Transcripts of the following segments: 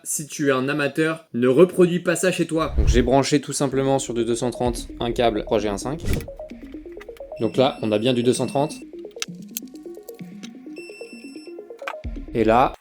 si tu es un amateur, ne reproduis pas ça chez toi. Donc j'ai branché tout simplement sur du 230 un câble 3G15. Donc là, on a bien du 230. Et là...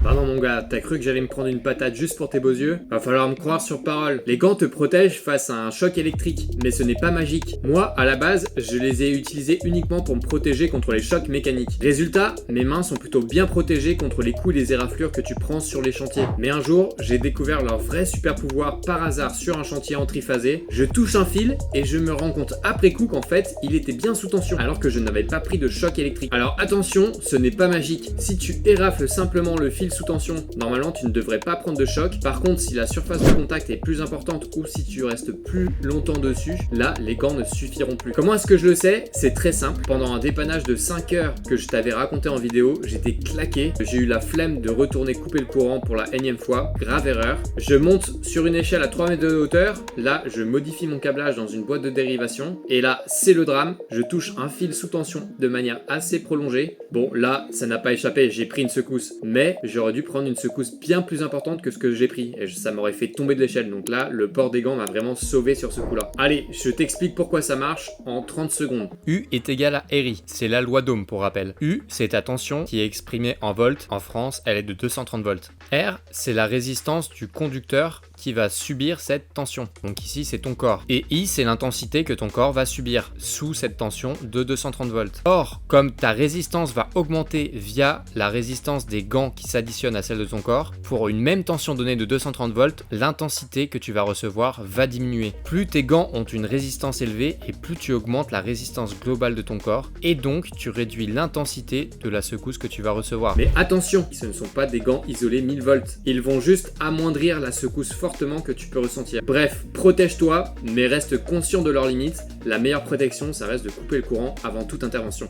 Pardon mon gars, t'as cru que j'allais me prendre une patate juste pour tes beaux yeux? Va falloir me croire sur parole. Les gants te protègent face à un choc électrique, mais ce n'est pas magique. Moi, à la base, je les ai utilisés uniquement pour me protéger contre les chocs mécaniques. Résultat, mes mains sont plutôt bien protégées contre les coups et les éraflures que tu prends sur les chantiers. Mais un jour, j'ai découvert leur vrai super pouvoir par hasard sur un chantier en triphasé. Je touche un fil et je me rends compte après coup qu'en fait, il était bien sous tension, alors que je n'avais pas pris de choc électrique. Alors attention, ce n'est pas magique. Si tu érafles simplement le fil sous tension, normalement tu ne devrais pas prendre de choc. Par contre, si la surface de contact est plus importante ou si tu restes plus longtemps dessus, là les gants ne suffiront plus. Comment est-ce que je le sais? C'est très simple. Pendant un dépannage de 5 heures que je t'avais raconté en vidéo, j'étais claqué. J'ai eu la flemme de retourner couper le courant pour la énième fois. Grave erreur. Je monte sur une échelle à 3 mètres de hauteur. Là, je modifie mon câblage dans une boîte de dérivation. Et là, c'est le drame. Je touche un fil sous tension de manière assez prolongée. Bon, là, ça n'a pas échappé. J'ai pris une secousse. Mais j'aurais dû prendre une secousse bien plus importante que ce que j'ai pris et ça m'aurait fait tomber de l'échelle. Donc là, le port des gants m'a vraiment sauvé sur ce coup-là. Allez, je t'explique pourquoi ça marche en 30 secondes. U est égal à RI, c'est la loi d'Ohm pour rappel. U, c'est ta tension qui est exprimée en volts. En France, elle est de 230 volts. R, c'est la résistance du conducteur qui va subir cette tension. Donc ici, c'est ton corps. Et I, c'est l'intensité que ton corps va subir sous cette tension de 230 volts. Or, comme ta résistance va augmenter via la résistance des gants qui s'additionnent à celle de ton corps, pour une même tension donnée de 230 volts, l'intensité que tu vas recevoir va diminuer. Plus tes gants ont une résistance élevée et plus tu augmentes la résistance globale de ton corps et donc tu réduis l'intensité de la secousse que tu vas recevoir. Mais attention, ce ne sont pas des gants isolés 1000 volts. Ils vont juste amoindrir la secousse fortement que tu peux ressentir. Bref, protège-toi, mais reste conscient de leurs limites. La meilleure protection, ça reste de couper le courant avant toute intervention.